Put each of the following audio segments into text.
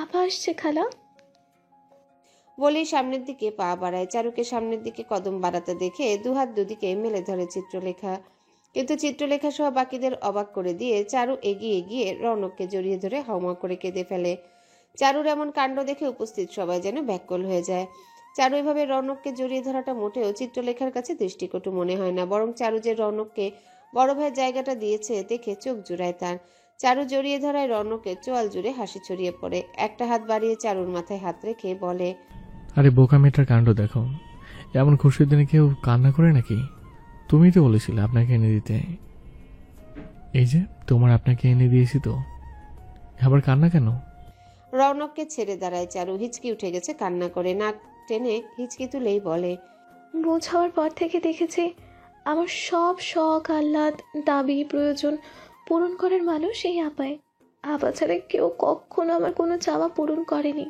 আপা আসছে খালা। বলেই সামনের দিকে পা বাড়ায়। চারুকে সামনের দিকে কদম বাড়াতে দেখে দুহাত দুদিকে মেলে ধরে চিত্রলেখা। কিন্তু চিত্রলেখা সহ বাকিদের অবাক করে দিয়ে চারু এগিয়ে গিয়ে রৌনককে জড়িয়ে ধরে হাউমাউ করে কেঁদে ফেলে। চারুর এমন কাণ্ড দেখে উপস্থিত সবাই যেন ব্যাকুল হয়ে যায়। চারু এভাবে রৌনককে জড়িয়ে ধরাটা মোটেও চিত্রলেখার কাছে দৃষ্টিকটু মনে হয় না, বরং চারু যে রৌনককে বড় ভাইয়ের জায়গাটা দিয়েছে দেখে চোখ জুড়ায় তার। চারু জড়িয়ে ধরায় রৌনকের চোয়াল জুড়ে হাসি ছড়িয়ে পড়ে। একটা হাত বাড়িয়ে চারুর মাথায় হাত রেখে বলে, আরে বোকা মেয়েটার কাণ্ড দেখো, এমন খুশির দিনে কেউ কান্না করে নাকি? তুমিই তো বলেছিলে আপনাকে এনে দিতে। এই যে তোমার আপনাকে এনে দিয়েছি তো, আবার কান্না কেন? রৌনককে ছেড়ে দাঁড়ায় চারু। হিচকি উঠে গেছে কান্না করে। নাক টেনে হিচকি তুলেই বলে, বোঝ হওয়ার পর থেকে দেখেছি আমার সব শখ আহ্লাদ দাবি প্রয়োজন পূরণ করার মানুষ এই আপায়। আপা ছাড়া কেউ কখনো আমার কোনো চাওয়া পূরণ করেনি।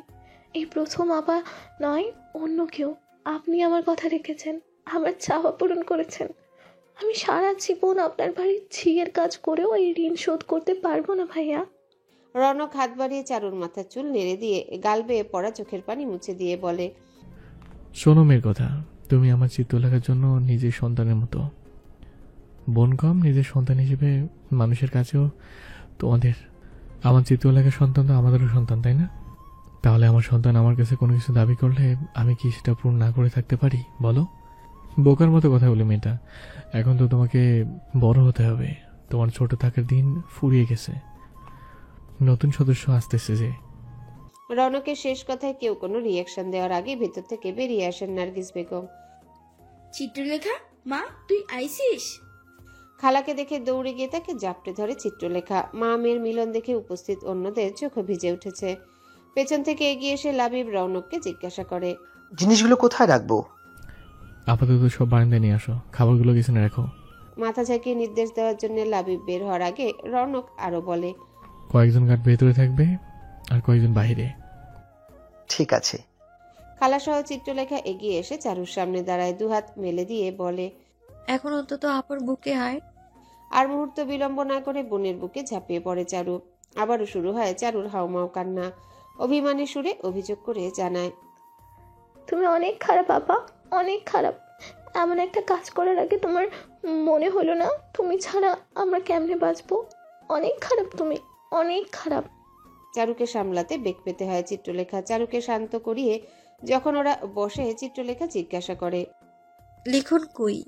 এই প্রথম আপা নয়, অন্য কেউ। আপনি আমার কথা রেখেছেন, আমার চাওয়া পূরণ করেছেন। আমি সারা জীবন আপনার বাড়ির ঝিয়ের কাজ করেও এই ঋণ শোধ করতে পারবো না ভাইয়া। রৌনক হাত বাড়িয়ে চারুর মাথার চুল নেড়ে দিয়ে গাল বেয়ে পড়া চোখের পানি মুছে দিয়ে বলে, শোনো মেয়ের কথা, তুমি আমার চিত্রলেখার জন্য নিজের সন্তানের মতো। বোন কম, নিজের সন্তান হিসেবে মানুষের কাছেও তোমাদের। আমার চিত্রলেখার সন্তান তো আমাদেরও সন্তান, তাই না? তাহলে আমার সন্তান আমার কাছে কোনো কিছু দাবি করলে আমি কি সেটা পূরণ না করে থাকতে পারি বলো? বোকার মতো কথা বলি মেয়েটা। এখন তো তোমাকে বড় হতে হবে। তোমার ছোট থাকার দিন ফুরিয়ে গেছে, নতুন সদস্য আসতেছে যে। রৌনকের শেষ কথায় কেউ কোনো রিয়াকশন দেওয়ার আগে ভেতর থেকে বেরিয়ে আসেন নার্গিস বেগম। চিত্রলেখা, মা তুই আইসিস? খালাকে দেখে দৌড়ে গিয়ে তাকে জাপটে ধরে চিত্রলেখা। মা মেয়ের মিলন দেখে উপস্থিত অন্যদের চোখ ভিজে উঠেছে। পেছন থেকে এগিয়ে এসে লাবিব রৌনককে জিজ্ঞাসা করে, জিনিসগুলো কোথায় রাখবো? আপাতত সব বারান্দায় নিয়ে আসো, খাবারগুলো কিচেনে রাখো। মাথা ঝাঁকিয়ে নির্দেশ দেওয়ার জন্য লাবিব বের হওয়ার আগে রৌনক আরো বলে, কয়েকজন গার্ড ভেতরে থাকবে আর কয়েকজন বাইরে। ঠিক আছে। খালাসহ চিত্রলেখা এগিয়ে এসে চারুর সামনে দাঁড়ায়। দুহাত মেলে দিয়ে বলে, এখন অন্তত আপার বুকে আয়। আর মুহূর্ত বিলম্ব না করে বোনের বুকে ঝাঁপিয়ে পড়ে চারু। আবারও শুরু হয় চারুর হাউমাউ কান্না। অভিমানী সুরে অভিযোগ করে জানায়, তুমি অনেক খারাপ আপা, অনেক খারাপ। এমন একটা কাজ করার আগে তোমার মনে হলো না তুমি ছাড়া আমরা কেমনে বাঁচবো? অনেক খারাপ তুমি, অনেক খারাপ। চারুকে সামলাতে বেগ পেতে হয় চিত্রলেখা। চারুকে শান্ত করিয়ে যখন ওরা বসে, চিত্রলেখা জিজ্ঞাসা করে, লিখন কই?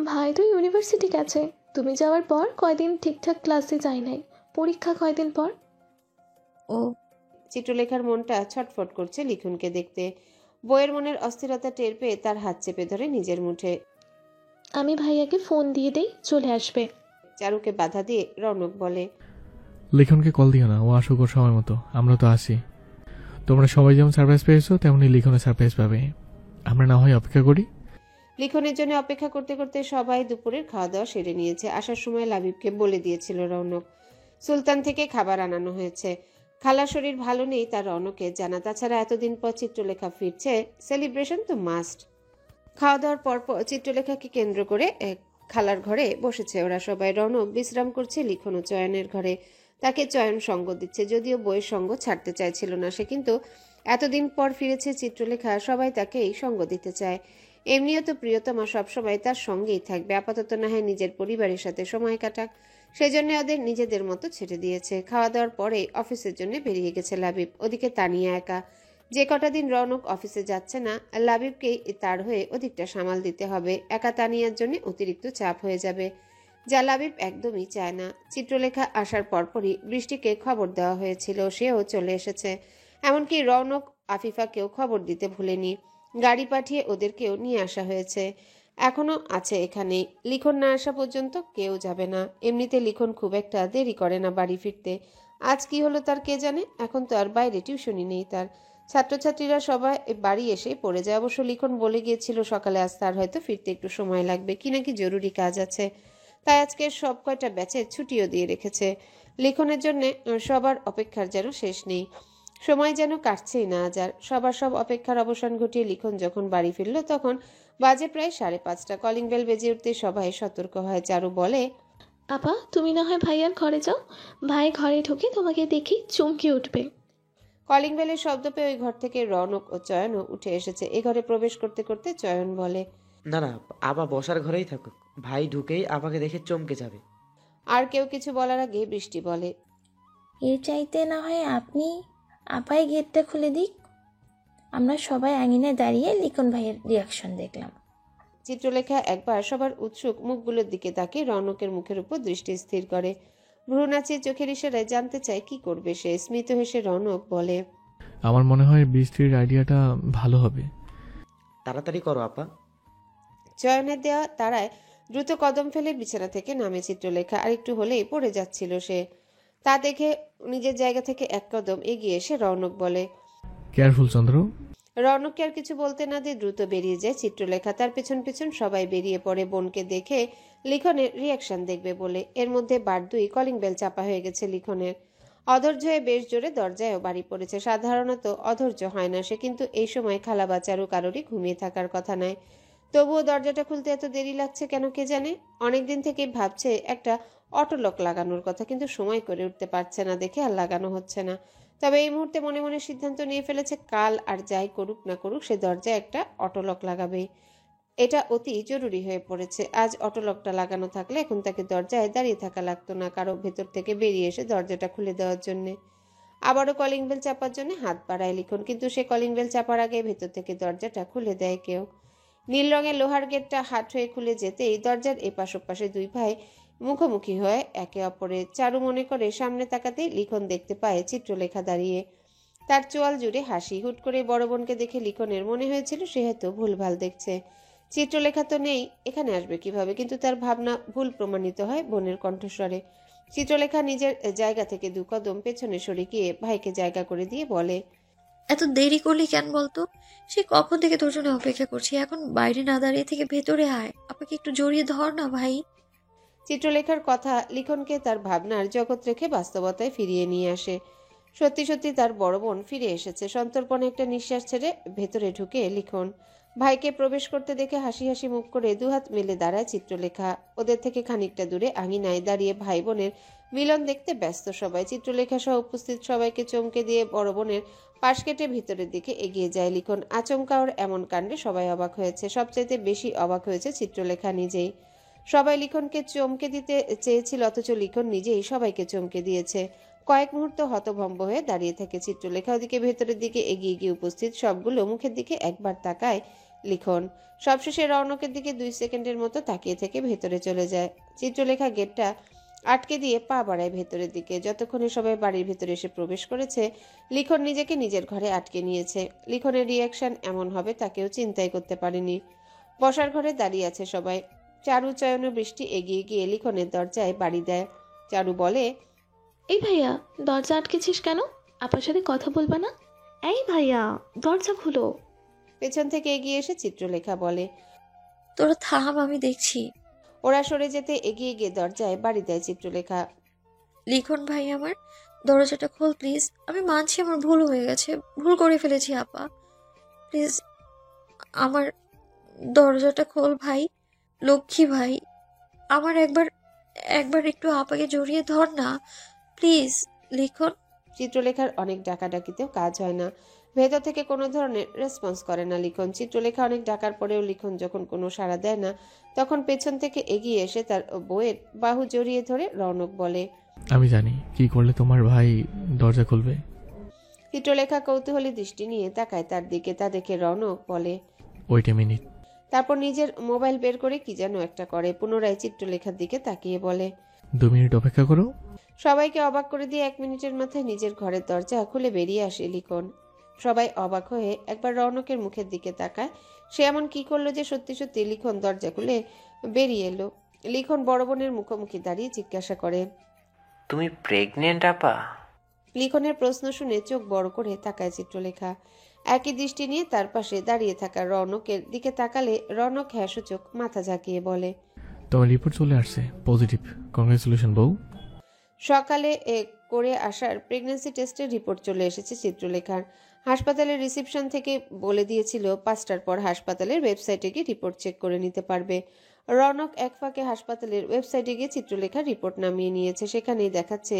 ভাই তো ইউনিভার্সিটি গেছে। তুমি যাওয়ার পর কয়দিন ঠিকঠাক ক্লাসে যাই নাই, পরীক্ষা কয়দিন পর। ও। চিত্রলেখার মনটা ছটফট করছে লিখনকে দেখতে। বইয়ের মনের অস্থিরতা টের পেয়ে তার হাত চেপে ধরে নিজের মুঠে। আমি ভাইয়াকে ফোন দিয়ে দেই, চলে আসবে। চারুকে বাধা দিয়ে রৌনক বলে, লিখনকে কল দিও না, ও আসুক ওর সময় মতো, আমরা তো আসি। তোমরা সবাই যেমন সারপ্রাইজ পেয়েছো তেমনি লিখনও সারপ্রাইজ পাবে। আমরা না হয় অপেক্ষা করি। লিখনের জন্য অপেক্ষা করতে করতে সবাই দুপুরের খাওয়া দাওয়া সেরে নিয়েছে। আসার সময় লাবিবকে বলে দিয়েছিল রৌনক। সুলতান থেকে খাবার আনানো হয়েছে। খালার শরীর ভালো নেই তার রৌনকের জানা। তাছাড়া এতদিন পর চিত্রলেখা ফিরছে, সেলিব্রেশন তো মাস্ট। খাওয়া দাওয়ার পর চিত্রলেখাকে কেন্দ্র করে খালার ঘরে বসেছে ওরা সবাই। রৌনক বিশ্রাম করছে লিখন ও চয়নের ঘরে। তাকে চয়ন সঙ্গ দিচ্ছে, যদিও বইয়ের সঙ্গ ছাড়তে চাইছিল না সে, কিন্তু এতদিন পর ফিরেছে চিত্রলেখা, সবাই তাকেই সঙ্গ দিতে চায়। এমনিও তো প্রিয়তমা সবসময় তার সঙ্গেই থাকবে, আপাতত না হয় নিজের পরিবারের সাথে সময় কাটাক। সেজন্য ওদের নিজেদের মতো ছেড়ে দিয়েছে। খাওয়া দাওয়ার পরে অফিসের জন্য বেরিয়ে গেছে লাবিব। ওদিকে তানিয়া একা। যে কটা দিন রৌনক অফিসে যাচ্ছে না, লাবিবকেই তার হয়ে ওদিকটা সামাল দিতে হবে। একা তানিয়ার জন্য অতিরিক্ত চাপ হয়ে যাবে, যা লাবিব একদমই চায় না। চিত্রলেখা আসার পরপরই বৃষ্টিকে খবর দেওয়া হয়েছিল, সেও চলে এসেছে। এমনকি রৌনক আফিফাকেও খবর দিতে ভুলেনি। গাড়ি পাঠিয়ে ওদেরকেও নিয়ে আসা হয়েছে। এখনো আছে এখানে। লিখন না আসা পর্যন্ত কেউ যাবে না। এমনিতে লিখন খুব একটা দেরি করে না বাড়ি ফিরতে। আজ কি হলো তার কে জানে। এখন তো আর বাইরে টিউশনই নেই তার। ছাত্রছাত্রীরা সবাই বাড়ি এসে পড়ে যায়। অবশ্য লিখন বলে গিয়েছিল সকালে আজ তার হয়তো ফিরতে একটু সময় লাগবে, কি নাকি জরুরি কাজ আছে। তাই আজকে সব কয়টা ব্যাচের ছুটিও দিয়ে রেখেছে। লিখনের জন্য সবার অপেক্ষার যেন শেষ নেই। সময় যেন কাটছেই না আজ আর। সবার সব অপেক্ষার অবসান ঘটিয়ে লিখন যখন বাড়ি ফিরল তখন বাজে প্রায় 5:30। কলিং বেল বেজে উঠতে সবাই সতর্ক হয়। চারু বলে, আপা তুমি না হয় ভাইয়ার ঘরে যাও, ভাই ঘরে ঢুকে তোমাকে দেখি চমকে উঠবে। কলিং বেলের শব্দ পেয়ে ওই ঘর থেকে রৌনক ও চয়নও উঠে এসেছে। এ ঘরে প্রবেশ করতে করতে চয়ন বলে, না না, আপা বসার ঘরেই থাকুক, ভাই ঢুকেই আপাকে দেখে চমকে যাবে। আর কেউ কিছু বলার আগে বৃষ্টি বলে, এর চাইতে না হয় আপনি আপাই গেটটা খুলে দিক। আমরা সবাই আঙিনায় দাঁড়িয়ে লিখন ভাইয়ের রিয়াকশন দেখলাম। চিত্রলেখা একবার সবার উৎসুক মুখগুলোর দিকে তাকিয়ে রৌনকের মুখের উপর দৃষ্টি স্থির করে। ভ্রু নাচিয়ে চোখের ইশারায় জানতে চায় কি করবে সে। স্মিত হেসে রৌনক বলে, আমার মনে হয় বৃষ্টির আইডিয়াটা ভালো হবে। তাড়াতাড়ি করো আপা। চয়নের দেওয়া তারায় দ্রুত কদম ফেলে বিছানা থেকে নামে চিত্রলেখা। আর একটু হলেই পড়ে যাচ্ছিল সে। তা দেখে নিজের জায়গা থেকে এক কদম এগিয়ে এসে রৌনক বলে, কেয়ারফুল চন্দ্র। রৌনককে আর কিছু বলতে না দিয়ে দ্রুত বেরিয়ে যায় চিত্রলেখা। তার পেছন পেছন সবাই বেরিয়ে পড়ে বোনকে দেখে লিখনের রিয়াকশন দেখবে বলে। এর মধ্যে বারদুই কলিং বেল চাপা হয়ে গেছে লিখনের। অধৈর্য হয়ে বেশ জোরে দরজায়ও বাড়ি পড়েছে। সাধারণত অধৈর্য হয় না সে, কিন্তু এই সময় খালা বাচ্চারও কারোরই ঘুমিয়ে থাকার কথা নয়। তবুও দরজাটা খুলতে এত দেরি লাগছে কেন কে জানে। অনেকদিন থেকেই ভাবছে একটা অটোলক লাগানোর কথা, কিন্তু সময় করে উঠতে পারছে না দেখে আর লাগানো হচ্ছে না। তবে এই মুহূর্তে মনে মনে সিদ্ধান্ত নিয়ে ফেলেছে কাল আর যাই করুক না করুক সে দরজায় একটা অটোলক লাগাবেই। এটা অতি জরুরি হয়ে পড়েছে। আজ অটোলকটা লাগানো থাকলে এখন তাকে দরজায় দাঁড়িয়ে থাকা লাগতো না কারো ভেতর থেকে বেরিয়ে এসে দরজাটা খুলে দেওয়ার জন্যে। আবারও কলিং বেল চাপার জন্য হাত বাড়ায় লিখন, কিন্তু সে কলিং বেল চাপার আগে ভেতর থেকে দরজাটা খুলে দেয় কেউ। নীল রঙের লোহার গেটটা হাট হয়ে খুলে যেতেই দরজার এপাশ ওপাশে দুই ভাই মুখোমুখি হয়ে একে অপরের। চারু মনে করে সামনে তাকাতেই লিখন দেখতে পায় চিত্রলেখা দাঁড়িয়ে। তার চোয়াল জুড়ে হাসি। হুট করে বড় বোনকে দেখে লিখনের মনে হয়েছিল সে হয়তো ভুলভাল দেখছে। চিত্রলেখা তো নেই, এখানে আসবে কিভাবে? কিন্তু তার ভাবনা ভুল প্রমাণিত হয় বোনের কণ্ঠস্বরে। চিত্রলেখা নিজের জায়গা থেকে দু কদম পেছনে সরে গিয়ে ভাইকে জায়গা করে দিয়ে বলে, এত দেরি করলি কেন বলতো? সে কখন থেকে তোর জন্য অপেক্ষা করছি। এখন বাইরে না দাঁড়িয়ে থেকে ভেতরে আয়, আমাকে একটু জড়িয়ে ধর না ভাই। চিত্রলেখার কথা লিখনকে তার ভাবনার জগৎ রেখে বাস্তবতায় ফিরিয়ে নিয়ে আসে। সত্যি সত্যি তার বড় বোন ফিরে এসেছে। সন্তর্পণে একটা নিঃশ্বাস ছেড়ে ভেতরে ঢুকে লিখন। ভাইকে প্রবেশ করতে দেখে হাসি হাসি মুখ করে দুহাত মেলে দাঁড়ায় চিত্রলেখা। ওদের থেকে খানিকটা দূরে আঙিনায় দাঁড়িয়ে ভাই বোনের মিলন দেখতে ব্যস্ত সবাই। চিত্রলেখা সহ উপস্থিত সবাইকে চমকে দিয়ে বড় বোনের পাশ কেটে ভিতরের দিকে এগিয়ে যায় লিখন। আচমকা ওর এমন কাণ্ডে সবাই অবাক হয়েছে। সবচাইতে বেশি অবাক হয়েছে চিত্রলেখা নিজেই। সবাই লিখনকে চমকে দিতে চেয়েছিল, অথচ লিখন নিজেই সবাইকে চমকে দিয়েছে। কয়েক মুহূর্ত হতভম্ব হয়ে দাঁড়িয়ে থাকে চিত্রলেখা। ওদিকে ভেতরের দিকে এগিয়ে গিয়ে উপস্থিত সবগুলো মুখের দিকে একবার তাকায় লিখন। সবশেষে রৌনকের দিকে 2 সেকেন্ডের মতো তাকিয়ে থেকে ভেতরে চলে যায়। চিত্রলেখা গেটটা আটকে দিয়ে পা বাড়ায় ভেতরের দিকে। যতক্ষণে সবাই বাড়ির ভেতরে এসে প্রবেশ করেছে লিখন নিজেকে নিজের ঘরে আটকে নিয়েছে। লিখনের রিয়াকশন এমন হবে তাকেও চিন্তাই করতে পারেনি। বসার ঘরে দাঁড়িয়ে আছে সবাই। চারু, চয়ন ও বৃষ্টি এগিয়ে গিয়ে লিখনের দরজায় বাড়ি দেয়। চারু বলে, এই ভাইয়া, দরজা আটকেছিস কেন? আপার সাথে কথা বলবা না? এই ভাইয়া, দরজা খুলো। পেছন থেকে এগিয়ে এসে চিত্রলেখা বলে। তোরা থাম, আমি দেখছি। ওরা সরে যেতে এগিয়ে গিয়ে দরজায় বাড়ি দেয় চিত্রলেখা। লিখন ভাই, আমার দরজাটা খোল প্লিজ। আমি মানছি আমার ভুল হয়ে গেছে, ভুল করে ফেলেছি আপা। প্লিজ আমার দরজাটা খোল ভাই, লক্ষ্মী ভাই। আমার একবার একটু আপাকে জড়িয়ে ধর না প্লিজ। লিখন। চিত্রলেখার অনেক ডাকাডাকিতেও কাজ হয় না। ভেতর থেকে কোনো ধরনের রেসপন্স করে না লিখন। চিত্রলেখা অনেক ডাকার পরেও লিখন যখন কোনো সাড়া দেয় না, তখন পেছন থেকে এগিয়ে এসে তার বউয়ের বাহু জড়িয়ে ধরে রৌনক বলে, আমি জানি কি করলে তোমার ভাই দরজা খুলবে। চিত্রলেখা কৌতূহলী দৃষ্টি নিয়ে তাকায় তার দিকে। তা দেখে রৌনক বলে, ওয়েট এ মিনিট। তারপর নিজের মোবাইল বের করে কি যেন একটা করে। পুনরায় চিত্রলেখার দিকে তাকিয়ে বলে, 2 মিনিট অপেক্ষা করো। সবাইকে অবাক করে দিয়ে 1 মিনিটের মাথায় নিজের ঘরের দরজা খুলে বেরিয়ে আসে লিখন। সবাই অবাক হয়ে একবার রৌনকের মুখের দিকে তাকায়। সে এমন কি করলো যে সত্যি সত্যি লিখন দরজা খুলে বেরিয়ে এলো। লিখন বড় বোনের মুখোমুখি দাঁড়িয়ে জিজ্ঞাসা করে, তুমি প্রেগনেন্ট আপা? লিখনের প্রশ্ন শুনে চোখ বড় করে তাকায় চিত্রলেখা। একই দৃষ্টি নিয়ে তার পাশে দাঁড়িয়ে থাকা রৌনকের দিকে তাকালে রৌনক হ্যাঁ সূচক মাথা ঝাঁকিয়ে বলে, তোমার রিপোর্ট চলে আসছে, পজিটিভ। কংগ্রেচুলেশন বউ। সকালে করে আসার প্রেগন্যান্সি টেস্টের রিপোর্ট চলে এসেছে চিত্রলেখার। হাসপাতালের রিসিপশন থেকে বলে দিয়েছিল 5টার পর হাসপাতালের ওয়েবসাইটে গিয়ে রিপোর্ট চেক করে নিতে পারবে। রৌনক এক ফাঁকে হাসপাতালের ওয়েবসাইটে গিয়ে চিত্রলেখার রিপোর্ট নামিয়ে নিয়েছে। সেখানেই দেখাচ্ছে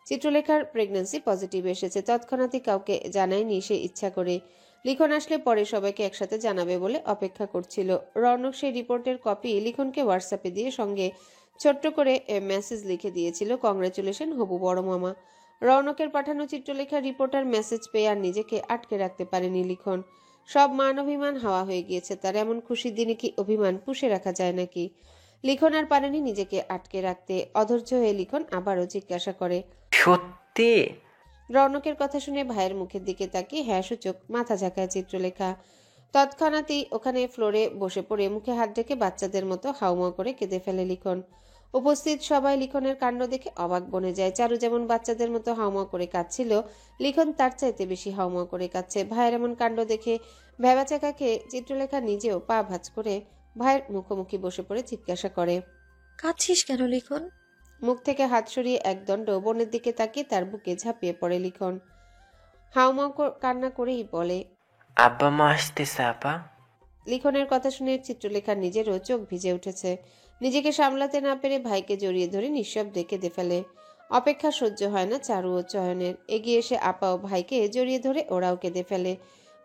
চিত্রলেখার প্রেগন্যান্সি পজিটিভ এসেছে। তৎক্ষণাৎই কাউকে জানায়নি সে ইচ্ছা করে। লিখন আসলে পরে সবাইকে একসাথে জানাবে বলে অপেক্ষা করছিল। রৌনক সেই রিপোর্টের কপি লিখনকে হোয়াটসঅ্যাপে দিয়ে সঙ্গে ছোট্ট করে মেসেজ লিখে দিয়েছিল, কংগ্রেচুলেশন হবু বড় মামা। রৌনকের পাঠানো চিত্রলেখার রিপোর্টার মেসেজ পেয়ে আর নিজেকে আটকে রাখতে পারেনি লিখন। সব মান অভিমান হাওয়া হয়ে গিয়েছে তার। এমন খুশির দিনে কি অভিমান পুষে রাখা যায় নাকি? লিখন আর পারেনি নিজেকে আটকে রাখতে। অধৈর্য হয়ে লিখন আবারও জিজ্ঞাসা করে, সত্যি? রৌনকের কথা শুনে ভাইয়ের মুখের দিকে তাকিয়ে হ্যাঁ সূচক মাথা ঝাঁকায় চিত্রলেখা। তৎক্ষণাৎই ওখানে ফ্লোরে বসে পড়ে মুখে হাত ঢেকে বাচ্চাদের মতো হাউমাউ করে কেঁদে ফেলে লিখন। উপস্থিত সবাই লিখনের কাণ্ড দেখে অবাক বনে যায়। চারু যেমন বাচ্চাদের মতো হাউমাউ করে কাঁদছিল, লিখন তার চাইতে বেশি হাউমাউ করে কাঁদছে। ভাইয়ের এমন কাণ্ড দেখে ভ্যাবাচাকা খেয়ে চিত্রলেখা নিজেও পা ভাঁজ করে ভাইয়ের মুখোমুখি বসে পড়ে জিজ্ঞাসা করে, কাঁদছিস কেন লিখন? মুখ থেকে হাত সরিয়ে একদণ্ড বোনের দিকে তাকিয়ে তার বুকে ঝাঁপিয়ে পড়ে লিখন। হাউমাউ কান্না করেই বলে, আব্বা মা আসতেছে আপা। লিখনের কথা শুনে চিত্রলেখার নিজেরও চোখ ভিজে উঠেছে। নিজেকে সামলাতে না পেরে ভাইকে জড়িয়ে ধরে নিঃশব্দে কেঁদে ফেলে। অপেক্ষা সহ্য হয় না চারু ও চয়নের। এগিয়ে এসে আপা ও ভাইকে জড়িয়ে ধরে ওরাও কেঁদে ফেলে।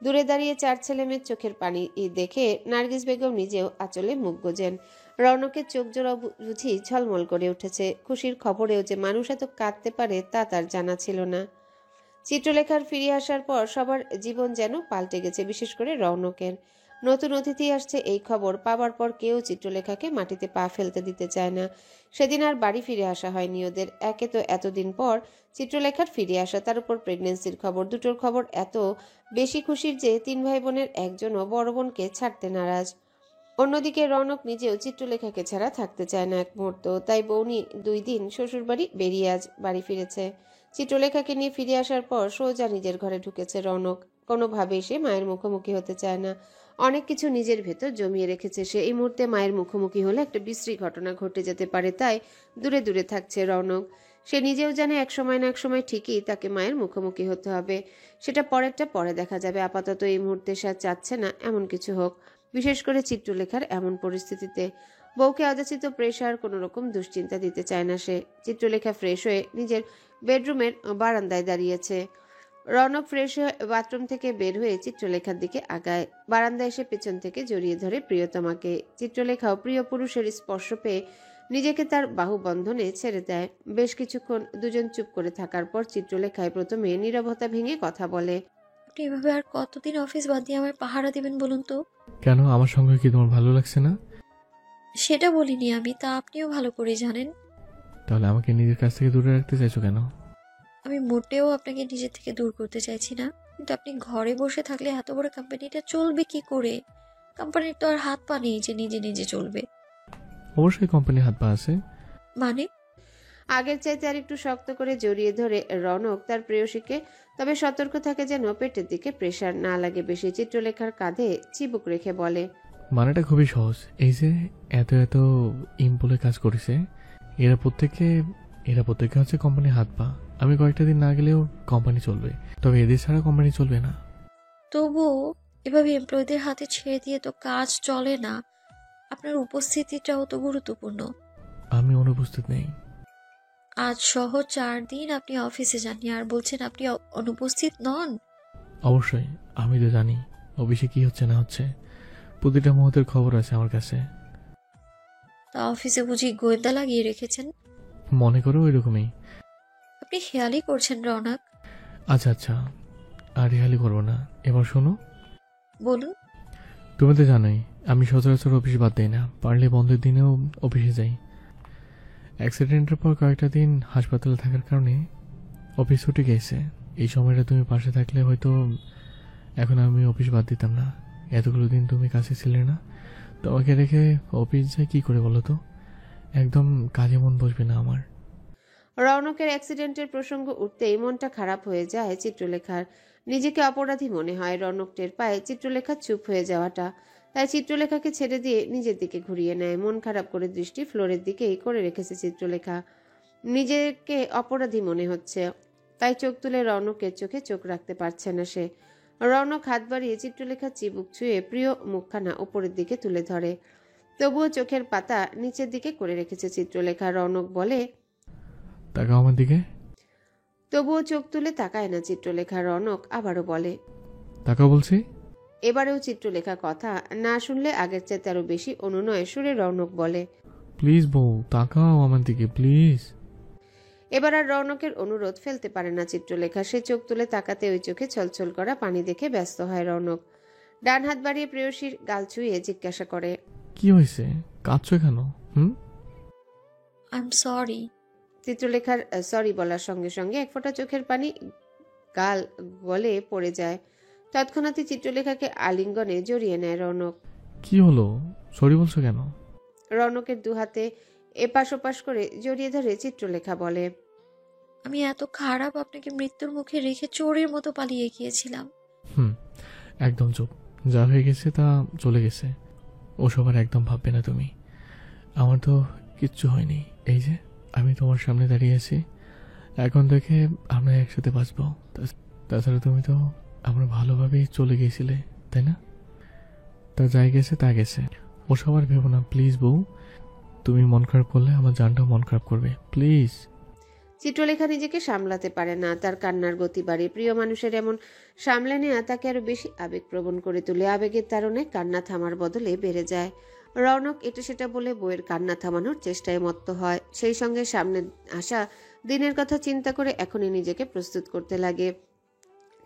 দূরে দাঁড়িয়ে চার ছেলেমেয়ের চোখের পানি দেখে নার্গিস বেগম নিজেও আঁচলে মুখ গোজেন। রৌনকের চোখ জোড়া বুঝি ঝলমল করে উঠেছে। খুশির খবরেও যে মানুষ এত কাঁদতে পারে তা তার জানা ছিল না। চিত্রলেখার ফিরে আসার পর সবার জীবন যেন পাল্টে গেছে, বিশেষ করে রৌনকের। নতুন অতিথি আসছে এই খবর পাবার পর কেউ চিত্রলেখাকে মাটিতে পা ফেলতে দিতে চায় না। সেদিন আর বাড়ি ফিরে আসা হয়নি ওদের। একে তো এতদিন পর চিত্রলেখার ফিরে আসা, তার উপর প্রেগনেন্সির খবর। দুটোর খবর এত বেশি খুশির যে তিন ভাই বোনের একজনও বড় বোনকে ছাড়তে নারাজ। অন্যদিকে রৌনক নিজেও চিত্রলেখাকে ছাড়া থাকতে চায় না এক মুহূর্ত। তাই বৌনি 2 দিন শ্বশুরবাড়ি বেরিয়ে আজ বাড়ি ফিরেছে। চিত্রলেখাকে নিয়ে ফিরে আসার পর সোজা নিজের ঘরে ঢুকেছে রৌনক। কোনোভাবেই সে মায়ের মুখোমুখি হতে চায় না। অনেক কিছু নিজের ভেতর জমিয়ে রেখেছে সে। এই মুহূর্তে মায়ের মুখোমুখি হলে একটা বিশ্রী ঘটনা ঘটে যেতে পারে, তাই দূরে দূরে থাকছে রৌনক। সে নিজেও জানে এক সময় না এক সময় ঠিকই তাকে মায়ের মুখোমুখি হতে হবে। সেটা পরেরটা পরে দেখা যাবে। আপাতত এই মুহূর্তে সে আর চাচ্ছে না এমন কিছু হোক, বিশেষ করে চিত্রলেখার এমন পরিস্থিতিতে। বউকে অযাচিত প্রেশার, কোনো রকম দুশ্চিন্তা দিতে চায় না সে। চিত্রলেখা ফ্রেশ হয়ে নিজের বেডরুমের বারান্দায় দাঁড়িয়েছে। রৌনক ফ্রেশ হয়ে বাথরুম থেকে বের হয়ে চিত্রলেখার দিকে আগায়। বারান্দায় এসে পেছন থেকে জড়িয়ে ধরে প্রিয়তমাকে। চিত্রলেখাও প্রিয় পুরুষের স্পর্শ পেয়ে নিজেকে তার বাহুবন্ধনে ছেড়ে দেয়। বেশ কিছুক্ষণ দুজন চুপ করে থাকার পর চিত্রলেখায় প্রথমে নীরবতা ভেঙে কথা বলে, আপনি এভাবে আর কতদিন অফিস বাদ দিয়ে আমায় পাহারা দিবেন বলুন তো? কেন, আমার সঙ্গে কি তোমার ভালো লাগছে না? সেটা বলিনি আমি, তা আপনিও ভালো করে জানেন। তাহলে আমাকে নিজের কাছ থেকে দূরে রাখতে চাইছো কেন? আমি মোটেও আপনাকে নিজের থেকে দূর করতে চাইছি না, কিন্তু আপনি ঘরে বসে থাকলে এত বড় কোম্পানিটা চলবে কি করে? কোম্পানির তো আর হাত পা নেই যে নিজে নিজে চলবে। অবশ্যই কোম্পানির হাত পা আছে। মানে? আগের চাইতে আর একটু শক্ত করে জড়িয়ে ধরে রৌনক তার প্রেয়সীকে, তবে সতর্ক থাকে যেন পেটের দিকে প্রেশার না লাগে বেশি। চিত্রলেখার কাঁধে চিবুক রেখে বলে, মানেটা খুবই সহজ। এই যে এত এত ইম্পলে কাজ করেছে, এরা প্রত্যেকে হচ্ছে কোম্পানির হাত পা। আমি কয়েকটা দিন না গেলেও কোম্পানি চলবে, তবে এদের ছাড়া কোম্পানি চলবে না। তবুও এভাবে এমপ্লয়ীদের হাতে ছেড়ে দিয়ে তো কাজ চলে না। আপনার উপস্থিতিটাও তো গুরুত্বপূর্ণ। আমি অনুপস্থিত নেই। আজ সহ 4 দিন আপনি অফিসে যাননি, আর বলছেন আপনি অনুপস্থিত নন। অবশ্যই, আমি তো জানি অফিসে কি হচ্ছে না হচ্ছে। প্রতিটা মুহূর্তের খবর আছে আমার কাছে। তা অফিসে বুঝি গোয়েন্দা লাগিয়ে রেখেছেন? মনে করো ওই রকমই। আপনি খেয়ালই করছেন রৌনক। আচ্ছা, আর রেহালি করবো না। এবার শোনো, বলুন। তুমি তো জানোই আমি সচরাচর অফিস বাদ দিই না। পারলে বন্ধের দিনেও অফিসে যাই। অ্যাক্সিডেন্টের পর কয়েকটা দিন হাসপাতালে থাকার কারণে অফিস ছুটি গেছে। এই সময়টা তুমি পাশে থাকলে হয়তো এখন আমি অফিস বাদ দিতাম না। এতগুলো দিন তুমি কাছে ছিলে না, তোমাকে রেখে অফিস যাই কি করে বলো তো? একদম কাজে মন বসবে না আমার। রৌনকের অ্যাক্সিডেন্টের প্রসঙ্গ উঠতেই মনটা খারাপ হয়ে যায় চিত্রলেখার। নিজেকে অপরাধী মনে হয়। রৌনক টের পায় চিত্রলেখা চুপ হয়ে যাওয়াটা, তাই চিত্রলেখাকে ছেড়ে দিয়ে নিজের দিকে ঘুরিয়ে নেয়। মন খারাপ করে দৃষ্টি ফ্লোরের দিকেই করে রেখেছে চিত্রলেখা। নিজেকে অপরাধী মনে হচ্ছে, তাই চোখ তুলে রৌনকের চোখে চোখ রাখতে পারছে না সে। রৌনক হাত বাড়িয়ে চিত্রলেখার চিবুক ছুঁয়ে প্রিয় মুখখানা উপরের দিকে তুলে ধরে। তবুও চোখের পাতা নিচের দিকে করে রেখেছে চিত্রলেখা। রৌনক বলে, তাকাও আমার দিকে। তবুও চোখ তুলে তাকায় না চিত্রলেখা। রৌনক আবারও বলে, টাকা বলছি। এবারেও চিত্রলেখা কথা না শুনলে আগের চাইতে আরো বেশি অনুনয় সুরে রৌনক বলে, প্লিজ বউ, তাকাও আমার দিকে প্লিজ। এবার আর রৌনকের অনুরোধ ফেলতে পারে না চিত্রলেখা। সে চোখ তুলে তাকাতে ওই চোখে ছলছল করা পানি দেখে ব্যস্ত হয় রৌনক। ডান হাত বাড়িয়ে প্রেয়সীর গাল ছুঁয়ে জিজ্ঞাসা করে, কি হয়েছে, কাঁদছো কেন? I am sorry. চিত্রলেখার সরি বলার সঙ্গে সঙ্গে এক ফোঁটা চোখের পানি গাল গলে পড়ে যায়। তৎক্ষণাৎই চিত্রলেখাকে আলিঙ্গনে জড়িয়ে নেয় রৌনক। কি হলো, সরি বলছো কেন? রৌনকের দুহাতে এপাশ ওপাশ করে জড়িয়ে ধরে চিত্রলেখা বলে, আমি এত খারাপ, আপনাকে মৃত্যুর মুখে রেখে চোরের মতো পালিয়ে গিয়েছিলাম। একদম চুপ। যা হয়ে গেছে তা চলে গেছে, ওসব আর একদম ভাববে না তুমি। আমার তো কিচ্ছু হয়নি। এই যে আমি তোমার সামনে দাঁড়িয়ে আছি, এখন থেকে আমরা একসাথে বাঁচবো। তাছাড়া তুমি তো আমরা ভালোভাবেই চলে গিয়েছিলে, তাই না? তা যাই গেছে তা গেছে, ওসব আর ভেবো না প্লিজ বউ। তুমি মন খারাপ করলে আমার জানটাও মন খারাপ করবে, প্লিজ। চিত্রলেখা নিজেকে সামলাতে পারে না। তার কান্নার গতি বাড়ে। প্রিয় মানুষের এমন সামলে নেওয়া তাকে আরো বেশি আবেগপ্রবণ করে তোলে। আবেগের তাড়নে কান্না থামার বদলে বেড়ে যায়। রৌনক এটা সেটা বলে বইয়ের কান্না থামানোর চেষ্টায় মত্ত হয়। সেই সঙ্গে সামনে আসা দিনের কথা চিন্তা করে এখনই নিজেকে প্রস্তুত করতে লাগে।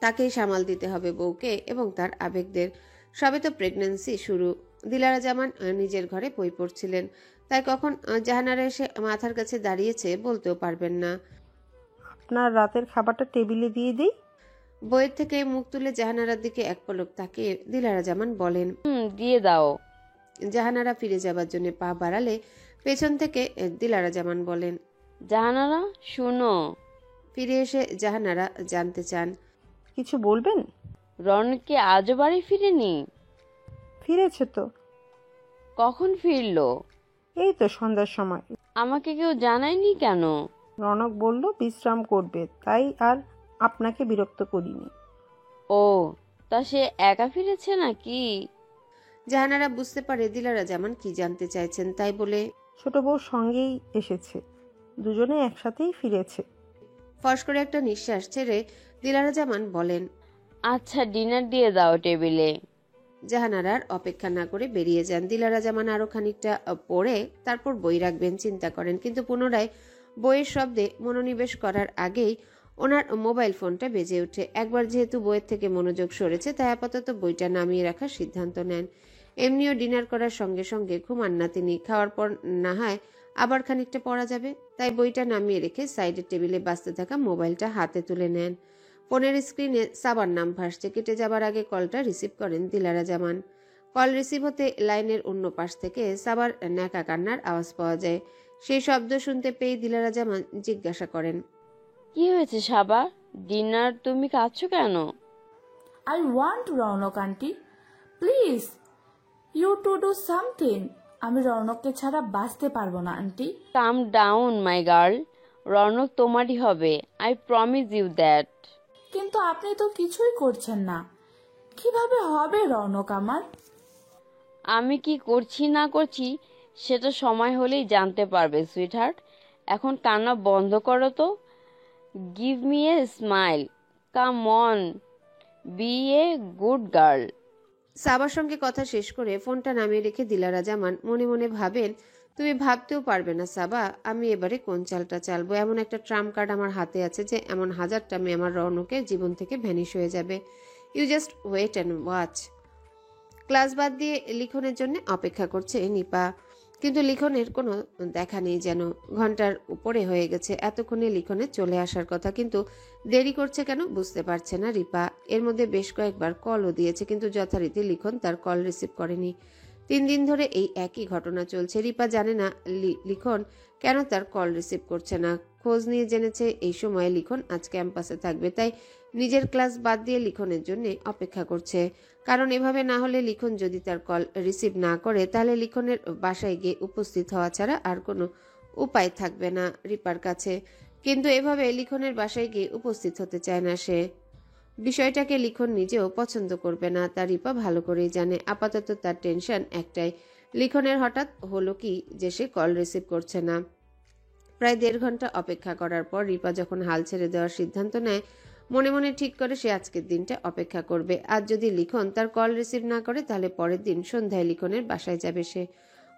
তাকেই সামাল দিতে হবে বউকে এবং তার আবেগদের। সবে তো প্রেগন্যান্সি শুরু। দিলারা জামান নিজের ঘরে বই পড়ছিলেন, তাই কখন জাহানারা এসে মাথার কাছে দাঁড়িয়েছে বলতেও পারবেন না। আপনার রাতের খাবারটা টেবিলে দিয়ে দিই। বইয়ের থেকে মুখ তুলে জাহানারার দিকে এক পলক তাকিয়ে দিলারা জামান বলেন, দিয়ে দাও। জাহানারা ফিরে যাবার জন্য পা বাড়ালে পেছন থেকে দিলারা জামান বলেন, জাহানারা শুনো। ফিরে এসে জাহানারা জানতে চান, কিছু বলবেন? রনক কি আজও বাড়ি ফিরেনি? ফিরেছে তো। কখন ফিরলো? এই তো সন্ধ্যার সময়। আমাকে কেউ জানায়নি কেন? রনক বলল বিশ্রাম করবে, তাই আর আপনাকে বিরক্ত করিনি। ও, তা সে একা ফিরেছে নাকি? জাহানারা বুঝতে পারে দিলারা জামান কি জানতে চাইছেন, তাই বলে, ছোট বউ সঙ্গেই এসেছে, দুজনে একসাথেই ফিরেছে। ফস করে একটা নিঃশ্বাস ছেড়ে দিলারা জামান বলেন, আচ্ছা, ডিনার দিয়ে দাও টেবিলে। জাহানারার অপেক্ষা না করে বেরিয়ে যান। দিলারা জামান আরো খানিকটা পড়ে তারপর বই রাখবেন চিন্তা করেন, কিন্তু পুনরায় বইয়ের শব্দে মনোনিবেশ করার আগেই ওনার মোবাইল ফোনটা বেজে ওঠে। একবার যেহেতু বইয়ের থেকে মনোযোগ সরেছে, তাই আপাতত বইটা নামিয়ে রাখার সিদ্ধান্ত নেন। এমনিও ডিনার করার সঙ্গে সঙ্গে ঘুমান না তিনি। খাওয়ার পর না হয় আবার খানিকটা পড়া যাবে, তাই বইটা নামিয়ে রেখে সাইডের টেবিলে বাজতে থাকা মোবাইলটা হাতে তুলে নেন। ফোনের স্ক্রিনে সাবার নাম ভাসছে। কেটে যাবার আগে কলটা রিসিভ করেন দিলারা জামান। কল রিসিভ হতে লাইনের অন্য পাশ থেকে সাবার ন্যাকা কান্নার আওয়াজ পাওয়া যায়। সেই শব্দ শুনতে পেয়ে দিলারা জামান জিজ্ঞাসা করেন, কি হয়েছে সাবা? ডিনার তুমি কাঁদছো কেন? I want Raunak aunty, please you to do something. আমি রৌনককে ছাড়া বাঁচতে পারবো না aunty. Calm down my girl, Raunak তোমারই হবে, আই প্রমিস ইউ দ্যাট। কিন্তু আপনি তো কিছুই করছেন না, কিভাবে হবে রৌনক আমার? আমি কি করছি না করছি সেটা সময় হলেই জানতে পারবে সুইটহার্ট। এখন কান্না বন্ধ করো তো। Give me a smile, come on, be a good girl. সাবার সঙ্গে কথা শেষ করে ফোনটা নামিয়ে রেখে দিলারা জামান মনে মনে ভাবেন, তুমি ভাবতেও পারবে না সাবা, আমি এবারে কোন চালটা চালবো। এমন একটা ট্রাম্প কার্ড আমার হাতে আছে যে এমন হাজারটা মেয়ে আমার রৌনকের জীবন থেকে ভ্যানিশ হয়ে যাবে। You just wait and watch. Class বাদ দিয়ে লিখনের জন্য অপেক্ষা করছে নিপা, কিন্তু লিখনের কোনো দেখা নেই যেন। ঘন্টার উপরে হয়ে গেছে, এতক্ষণে লিখনের চলে আসার কথা, কিন্তু দেরি করছে কেন বুঝতে পারছে না রিপা। এর মধ্যে বেশ কয়েকবার কলও দিয়েছে, কিন্তু যথারীতি লিখন তার কল রিসিভ করেনি। 3 দিন ধরে এই একই ঘটনা চলছে। রিপা জানে না লিখন কেন তার কল রিসিভ করছে না। খোঁজ নিয়ে জেনেছে এই সময় লিখন আজ ক্যাম্পাসে থাকবে, তাই নিজের ক্লাস বাদ দিয়ে লিখনের জন্য অপেক্ষা করছে। কারণ এভাবে না হলে লিখন যদি তার কল রিসিভ না করে, তাহলে লিখনের বাসায় গিয়ে উপস্থিত হওয়া ছাড়া আর কোনো উপায় থাকবে না রিপার কাছে। কিন্তু এভাবে লিখনের বাসায় গিয়ে উপস্থিত হতে চায় না সে। বিষয়টাকে লিখন নিজেও পছন্দ করবে না, তা রিপা ভালো করেই জানে। আপাতত তার টেনশন একটাই, লিখনের হঠাৎ হলো কি যে সে কল রিসিভ করছে না। প্রায় 1.5 ঘন্টা অপেক্ষা করার পর রিপা যখন হাল ছেড়ে দেওয়ার সিদ্ধান্ত নেয়, মনে মনে ঠিক করে সে আজকের দিনটা অপেক্ষা করবে। আজ যদি লিখন তার কল রিসিভ না করে তাহলে পরের দিন সন্ধ্যায় লিখনের বাসায় যাবে সে।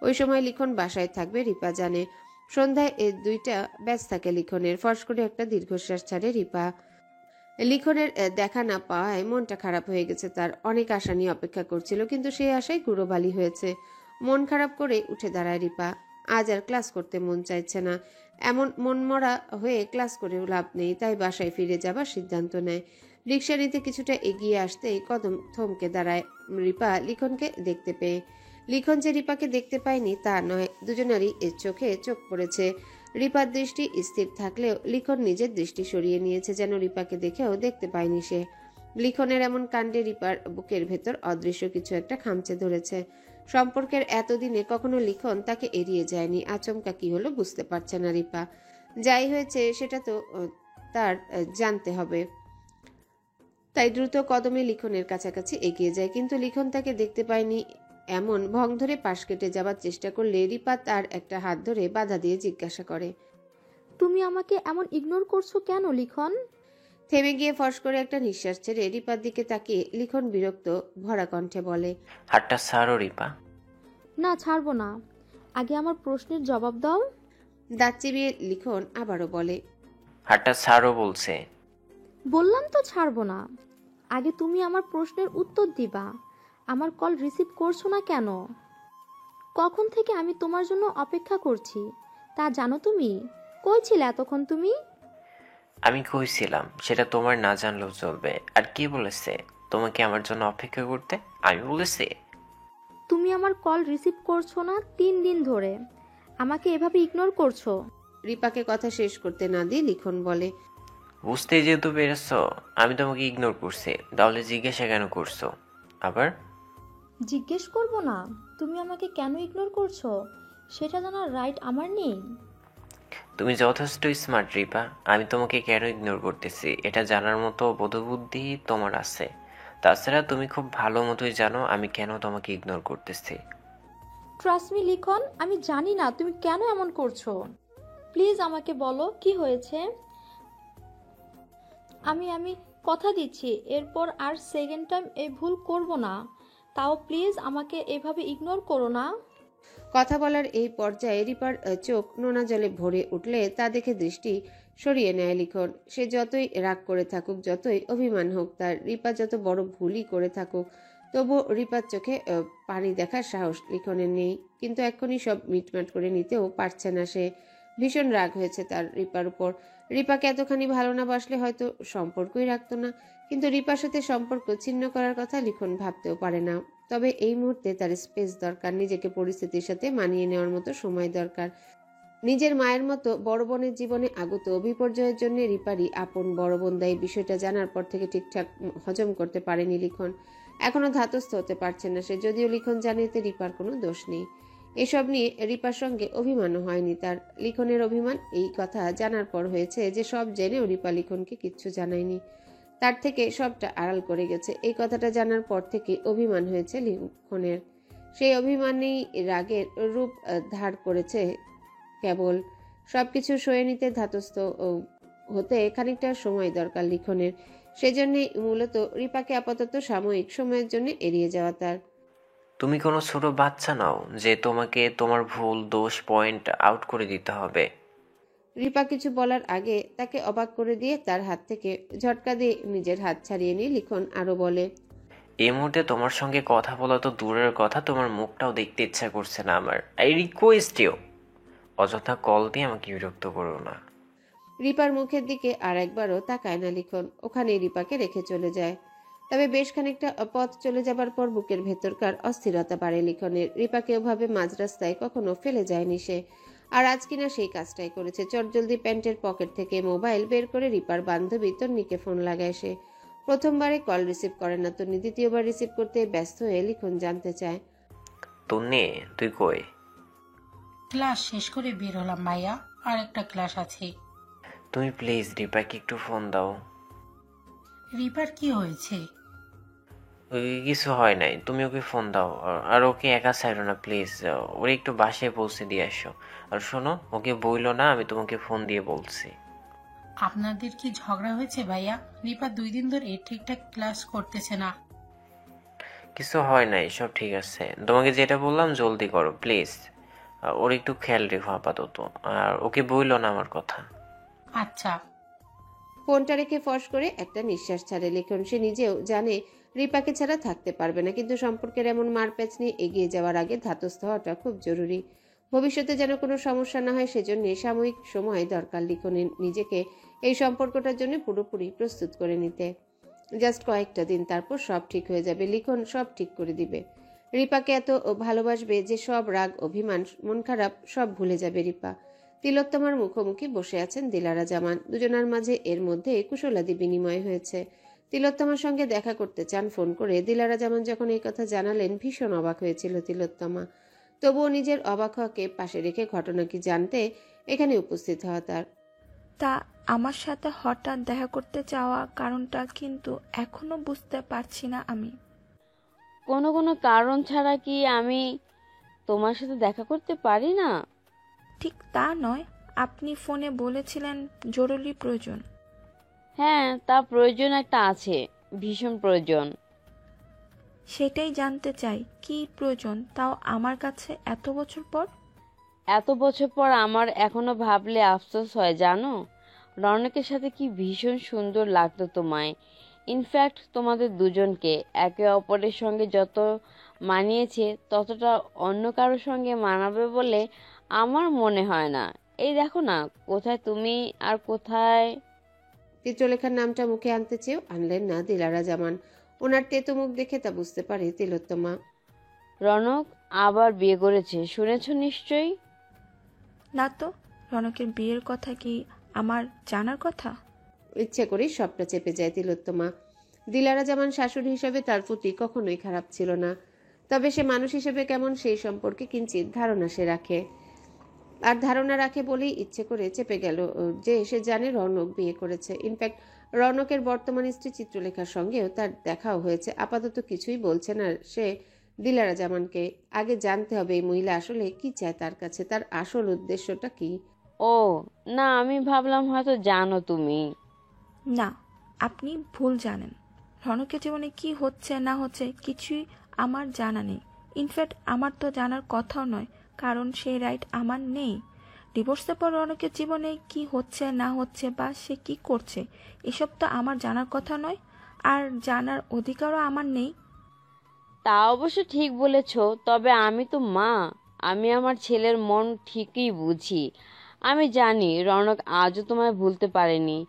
ওই সময় লিখন বাসায় থাকবে রিপা জানে। সন্ধ্যায় এই দুইটা ব্যাচ থাকে লিখনের। ফস করে একটা দীর্ঘশ্বাস ছাড়ে রিপা। লিখনের দেখা না পাওয়ায় মনটা খারাপ হয়ে গেছে তার। অনেক আশা নিয়ে অপেক্ষা করছিল, কিন্তু সেই আশায় গুঁড়োবালি হয়েছে। মন খারাপ করে উঠে দাঁড়ায় রিপা। আজ আর ক্লাস করতে মন চাইছে না। এমন মনমরা হয়ে ক্লাস করেও লাভ নেই, তাই বাসায় ফিরে যাবার সিদ্ধান্ত নেয়। রিক্সা নিতে কিছুটা এগিয়ে আসতেই কদম থমকে দাঁড়ায় রিপা লিখনকে দেখতে পেয়ে। লিখন যে রিপাকে দেখতে পায়নি তা নয়, দুজনেরই এর চোখে চোখ পড়েছে। রিপার দৃষ্টি স্থির থাকলেও লিখন নিজের দৃষ্টি সরিয়ে নিয়েছে, যেন রিপাকে দেখেও দেখতে পায়নি সে। লিখনের এমন কাণ্ডে রিপার বুকের ভেতর অদৃশ্য কিছু একটা খামচে ধরেছে। সম্পর্কের এতদিনে কখনো লিখন তাকে এড়িয়ে যায়নি। আচমকা কি হলো বুঝতে পারছে না রিপা। যাই হয়েছে সেটা তো তার জানতে হবে, তাই দ্রুত কদমে লিখনের কাছাকাছি এগিয়ে যায়। কিন্তু লিখন তাকে দেখতে পায়নি এমন ভং ধরে পাশ কেটে যাবার চেষ্টা করলে রিপা তার একটা হাত ধরে বাধা দিয়ে জিজ্ঞাসা করে, তুমি আমাকে এমন ইগনোর করছো কেন লিখন? থেমে গিয়ে ফস করে একটা নিঃশ্বাস ছেড়ে রিপার দিকে তাকিয়ে লিখন বিরক্ত ভরা কণ্ঠে বলে, হাতটা ছাড়ো রিপা। না, ছাড়বো না। আগে আমার প্রশ্নের জবাব দাও। দাঁত চিবিয়ে লিখন আবারও বলে, হাতটা ছাড়ো বলছে। বললাম তো ছাড়বো না। আগে তুমি আমার প্রশ্নের উত্তর দিবা। আমার কল রিসিভ করছো না কেন? কখন থেকে আমি তোমার জন্য অপেক্ষা করছি তা জানো তুমি? কই ছিলে এতক্ষণ তুমি? আমি কইছিলাম সেটা তোমার না জানলেও চলবে। আর কি বলেছে তোমাকে আমার জন্য অপেক্ষা করতে? আমি বলেছি? তুমি আমার কল রিসিভ করছো না 3 দিন ধরে। আমাকে এভাবে ইগনোর করছো। রিপাকে কথা শেষ করতে না দিয়ে লিখন বলে, বুঝতেই যেহেতু পেরেছ আমি তোমাকে ইগনোর করছি, তাহলে জিজ্ঞাসা কেন করছো আবার? জিজ্ঞেস করবো না তুমি আমাকে কেন ইগনোর করছো সেটা জানার রাইট আমার নেই? তুমি যথেষ্ট স্মার্ট রিপা। আমি তোমাকে কেন ইগনোর করতেছি এটা জানার মতো বোধবুদ্ধি তোমার আছে। তাছাড়া তুমি খুব ভালো মতোই জানো আমি কেন তোমাকে ইগনোর করতেছি। ট্রাস্ট মি লিখন, আমি জানি না তুমি কেন এমন করছো। প্লিজ আমাকে বলো কি হয়েছে। আমি কথা দিচ্ছি এরপর আর সেকেন্ড টাইম এই ভুল করব না। তাও প্লিজ আমাকে এভাবে ইগনোর করো না। কথা বলার এই পর্যায়ে রিপার চোখ নোনা জলে ভরে উঠলে তা দেখে দৃষ্টি সরিয়ে নেয় লিখন। সে যতই রাগ করে থাকুক, যতই অভিমান হোক তার, রিপা যত বড় ভুলই করে থাকুক, তবু রিপার চোখে পানি দেখার সাহস লিখনের নেই। কিন্তু এক্ষুনি সব মিটমাট করে নিতেও পারছে না সে। ভীষণ রাগ হয়েছে তার রিপার উপর। রিপাকে এতখানি ভালো না বাসলে হয়তো সম্পর্কই রাখতো না, কিন্তু রিপার সাথে সম্পর্ক ছিন্ন করার কথা লিখন ভাবতেও পারে না। তবে এই মুহূর্তে তার স্পেস দরকার, নিজেকে পরিস্থিতির সাথে মানিয়ে নেওয়ার মতো সময় দরকার। নিজের মায়ের মতো বড় বোনের জীবনে আগত বিপর্যয়ের জন্য রিপারই আপন বড় বোন দায়ী। বিষয়টা জানার পর থেকে ঠিকঠাক হজম করতে পারেনি লিখন। এখনো ধাতস্থ হতে পারছে না সে, যদিও লিখন জানে এতে রিপার কোনো দোষ নেই। এসব নিয়ে রিপার সঙ্গে অভিমানও হয়নি তার। লিখনের অভিমান এই কথা জানার পর হয়েছে যে সব জেনেও রিপা লিখনকে কিচ্ছু জানায়নি, তার থেকে সবটা আড়াল করে গেছে। এই কথাটা জানার পর থেকে অভিমান হয়েছে লিখনের। সেই অভিমানেই রাগের রূপ ধার করেছে কেবল। সবকিছু সয়ে নিতে ধাতস্থ হতে খানিকটা সময় দরকার লিখনের। সেজন্যই মূলত রিপাকে আপাতত সাময়িক সময়ের জন্য এড়িয়ে যাওয়া তার। তুমি কোনো ছোট বাচ্চা নাও যে তোমাকে তোমার ভুল দোষ পয়েন্ট আউট করে দিতে হবে। রিপা কিছু বলার আগে তাকে অবাক করে দিয়ে তার হাত থেকে ঝটকা দিয়ে নিজের হাত ছাড়িয়ে নিয়ে লিখন আরো বলে, এই মুহূর্তে তোমার সঙ্গে কথা বলা তো দূরের কথা, তোমার মুখটাও দেখতে ইচ্ছা করছে না আমার। আই রিকোয়েস্ট ইউ, অযথা কল দিয়ে আমাকে বিরক্ত করো না। রিপার মুখের দিকে আর একবারও তাকায় না লিখন, ওখানে রিপাকে রেখে চলে যায়। তবে বেশ খানিকটা পথ চলে যাবার পর বুকের ভেতরকার অস্থিরতা বাড়ে লিখনের। রিপাকে ওভাবে মাঝ রাস্তায় কখনো ফেলে যায়নি সে, আর আজ কিনা সেই কাজটাই করেছে। চটজলদি প্যান্টের পকেট থেকে মোবাইল বের করে রিপার বান্ধবী তন্নিকে ফোন লাগায় সে। প্রথমবারে কল রিসিভ করে না তন্নি, দ্বিতীয়বার রিসিভ করতে ব্যস্ত হয়ে লিখন জানতে চায়, তন্নি তুই কই? ক্লাস শেষ করে বের হলাম মাইয়া, আর একটা ক্লাস আছে। তুমি প্লিজ রিপাকে একটু ফোন দাও। রিপার কি হয়েছে? ওই কিছু হয় নাই, তুমি ওকে ফোন দাও। আর ওকে একা ছাড়ো না প্লিজ, ওরে একটু বাসায় পৌঁছে দিয়ে আসো। আর শোনো, ওকে বইলো না আমি তোমাকে ফোন দিয়ে বলছি। আপনাদের কি ঝগড়া হয়েছে ভাইয়া? রিপা 2 দিন ধরে ঠিকঠাক ক্লাস করতেছে না। কিছু হয় নাই, সব ঠিক আছে। তোমাকে যেটা বললাম জলদি করো প্লিজ। ওর একটু খেয়াল রেখো আপাতত, আর ওকে বইলো না আমার কথা। আচ্ছা। ফোনটা রেখে ফস করে একটা নিঃশ্বাস ছাড়ে লিখন। সে নিজেও জানে রিপাকে ছাড়া থাকতে পারবে না, কিন্তু সম্পর্কের এমন মারপ্যাচ নিয়ে এগিয়ে যাওয়ার আগে ধাতস্থ হওয়াটা খুব জরুরি। ভবিষ্যতে যেন কোনো সমস্যা না হয় সেজন্য সাময়িক সময় দরকার লিখনের নিজেকে এই সম্পর্কটার জন্য পুরোপুরি প্রস্তুত করে নিতে। জাস্ট কয়েকটা দিন, তারপর সব ঠিক হয়ে যাবে। লিখন সব ঠিক করে দিবে। রিপাকে এত ভালোবাসবে যে সব রাগ, অভিমান, মন খারাপ সব ভুলে যাবে রিপা। তিলোত্তমার মুখোমুখি বসে আছেন দিলারা জামান। দুজনার মাঝে এর মধ্যে কুশলাদি বিনিময় হয়েছে। তিলোত্তমার সঙ্গে দেখা করতে চান ফোন করে। দিলারা জামান যখন এই কথা জানালেন ভীষণ অবাক হয়েছিল তিলোত্তমা। তবুও নিজের অবাক হওয়াকে পাশে রেখে ঘটনা কি জানতে এখানে উপস্থিত হওয়া তার। তা আমার সাথে হঠাৎ দেখা করতে চাওয়া কারণটা কিন্তু এখনো বুঝতে পারছি না আমি। কোনো কোনো কারণ ছাড়া কি আমি তোমার সাথে দেখা করতে পারি না? ঠিক তা নয়, আপনি ফোনে বলেছিলেন জরুরি প্রয়োজন। হ্যাঁ, তা প্রয়োজন একটা আছে, ভীষণ প্রয়োজন। সেটাই জানতে চাই, কি প্রয়োজন, তাও আমার কাছে এত বছর পর। এত বছর পর আমার এখনো ভাবলে আফসোস হয় জানো। রৌনকের সাথে কি ভীষণ সুন্দর লাগতো তোমায়। ইনফ্যাক্ট তোমাদের দুজনকে একে অপরের সঙ্গে যত মানিয়েছে ততটা অন্য কারোর সঙ্গে মানাবে বলে আমার মনে হয় না। এই দেখো না, কোথায় তুমি আর কোথায়। চিত্রলেখার নামটা মুখে আনতে চেয়েও আনলেন না দিলারা জামান। ওনার তেতো মুখ দেখে তা বুঝতে পারে তিলোত্তমা। রৌনক আবার বিয়ে করেছে, শুনেছ নিশ্চয়ই? না তো, রনকের বিয়ের কথা কি আমার জানার কথা? ইচ্ছে করেই সবটা চেপে যায় তিলোত্তমা। দিলারা জামান শাশুড়ি হিসেবে তার প্রতি কখনোই খারাপ ছিল না, তবে সে মানুষ হিসেবে কেমন সেই সম্পর্কে কিঞ্চিত ধারণা সে রাখে। আর ধারণা রাখে বলেই ইচ্ছে করে চেপে গেল যে সে জানে রৌনক বিয়ে করেছে। ইনফ্যাক্ট রৌনকের বর্তমান স্ত্রী চিত্রলেখার সঙ্গেও তার দেখাও হয়েছে। আপাতত কিছুই বলছে না সে দিলারা জামানকে। আগে জানতে হবে এই মহিলা আসলে কি চায় তার কাছে, তার আসল উদ্দেশ্যটা কি। ও না, আমি ভাবলাম হয়তো জানো তুমি। না, আপনি ভুল জানেন। রনকের জীবনে কি হচ্ছে না হচ্ছে কিছুই আমার জানা নেই। ইনফ্যাক্ট আমার তো জানার কথাও নয়, কারণ সেই রাইট আমার নেই। ডিভোর্সের পর রনকের জীবনে কি হচ্ছে না হচ্ছে বা সে কি করছে এসব তো আমার জানার কথা নয়, আর জানার অধিকারও আমার নেই। তা অবশ্য ঠিক বলেছ, তবে আমি তো মা, আমি আমার ছেলের মন ঠিকই বুঝি। আমি জানি রৌনক আজও তোমায় ভুলতে পারেনি,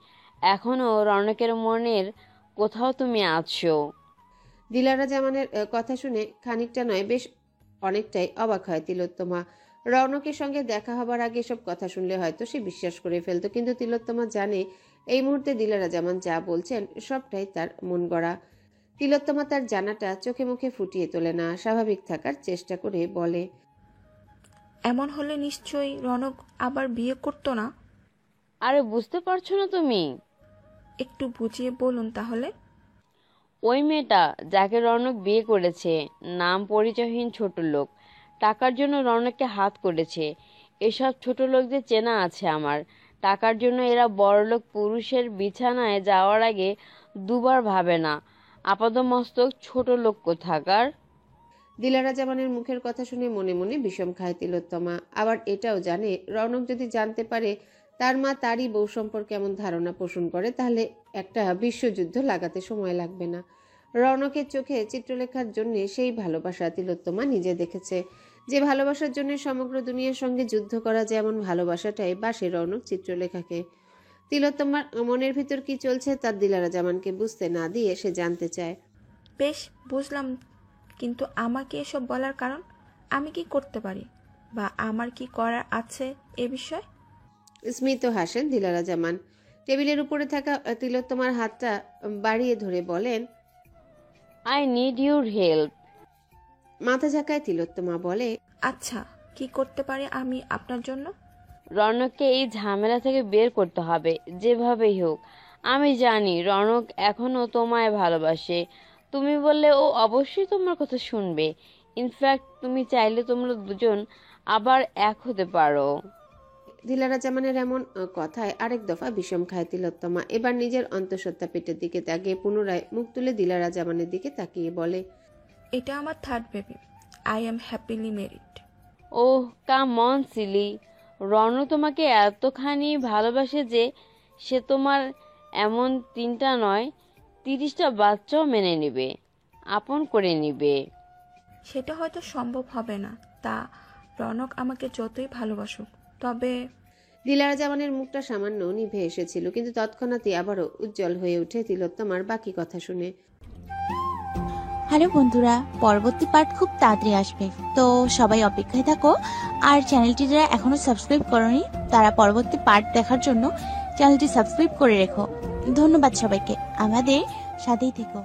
এখনো রৌনকের মনের কোথাও তুমি আছো। দিলারা জামানের কথা শুনে খানিকটা নয় বেশ অনেকটাই অবাক হয় তিলোত্তমা। রৌনকের সঙ্গে দেখা হবার আগে সব কথা শুনলে হয়তো সে বিশ্বাস করে ফেলতো, কিন্তু তিলোত্তমা জানে এই মুহূর্তে দিলারা জামান যা বলছেন সবটাই তার মন গড়া। তিলোত্তমা তার জানাটা চোখে মুখে ফুটিয়ে তোলে না, স্বাভাবিক থাকার চেষ্টা করে বলে, এমন হলে নিশ্চয়ই রনক আবার বিয়ে করতো না। আরে বুঝতে পারছো না তুমি? একটু বুঝিয়ে বলুন তাহলে। ওই মেয়েটা যাকে রৌনক বিয়ে করেছে, নাম পরিচয়হীন ছোট লোক, টাকার জন্য রৌনককে হাত করেছে। এসব ছোট লোকদের চেনা আছে আমার। টাকার জন্য এরা বড়লোক পুরুষের বিছানায় যাওয়ার আগে দুবার ভাবে না। আপাদমস্তক ছোট লোক কোথাকার। দিলারা জামানের মুখের কথা শুনে মনে মনে বিষম খায় তিলোত্তমা। আবার এটাও জানে রৌনক যদি জানতে পারে তার মা তারই বউ সম্পর্কে এমন ধারণা পোষণ করে, তাহলে একটা বিশ্বযুদ্ধ লাগাতে সময় লাগবে না। রৌনকের চোখে চিত্রলেখার জন্য সেই ভালোবাসা তিলোত্তমা নিজে দেখেছে, যে ভালোবাসার জন্য সমগ্র দুনিয়ার সঙ্গে যুদ্ধ করা, যেমন ভালোবাসাটাই বাসে রৌনক চিত্রলেখাকে। তিলোত্তমার মনের ভিতর কি চলছে তার দিলারা জামানকে বুঝতে না দিয়ে সে জানতে চায়। বেশ বুঝলাম, কিন্তু আমাকে এসব বলার কারণ, আমি কি করতে পারি বা আমার কি করার আছে এ বিষয়ে? স্মিত হাসেন দিলারা জামান। টেবিলের উপরে থাকা তিলোত্তমার হাতটা বাড়িয়ে ধরে বলেন, আই নিড ইউর হেল্প। মাথা ঝাঁকায় তিলোত্তমা বলে, আচ্ছা, কি করতে পারি আমি আপনার জন্য? রৌনককে এই ঝামেলা থেকে বের করতে হবে যেভাবেই হোক। আমি জানি রৌনক এখনো তোমায় ভালোবাসে, তুমি বললে ও অবশ্যই তোমার কথা শুনবে। ইনফ্যাক্ট তুমি চাইলে তোমরা দুজন আবার এক হতে পারো। দিলারা জামানের এমন কথায় আরেক দফা বিষম খায় তিলোত্তমা। এবার নিজের অন্তঃসত্ত্বা পেটের দিকে তাকিয়ে পুনরায় মুখ তুলে দিলারা জামানের দিকে তাকিয়ে বলে, এটা আমার third baby. I am happily married. Oh come on silly, Ron তোমাকে এতখানি ভালোবাসে যে সে তোমার এমন 3টা নয় 30টা বাচ্চাও মেনে নিবে, আপন করে নিবে। সেটা হয়তো সম্ভব হবে না, তা রনক আমাকে যতই ভালোবাসুক। তবে দিলারা জামানের মুখটা সামান্য নিভে এসেছিল, কিন্তু তৎক্ষণাৎই আবারও উজ্জ্বল হয়ে ওঠে তিলোত্তমার বাকি কথা শুনে। হ্যালো বন্ধুরা, পরবর্তী পার্ট খুব তাড়াতাড়ি আসবে, তো সবাই অপেক্ষায় থাকো। আর চ্যানেলটি যারা এখনো সাবস্ক্রাইব করোনি তারা পরবর্তী পার্ট দেখার জন্য চ্যানেলটি সাবস্ক্রাইব করে রেখো। ধন্যবাদ সবাইকে, আমাদের সাথেই থেকো।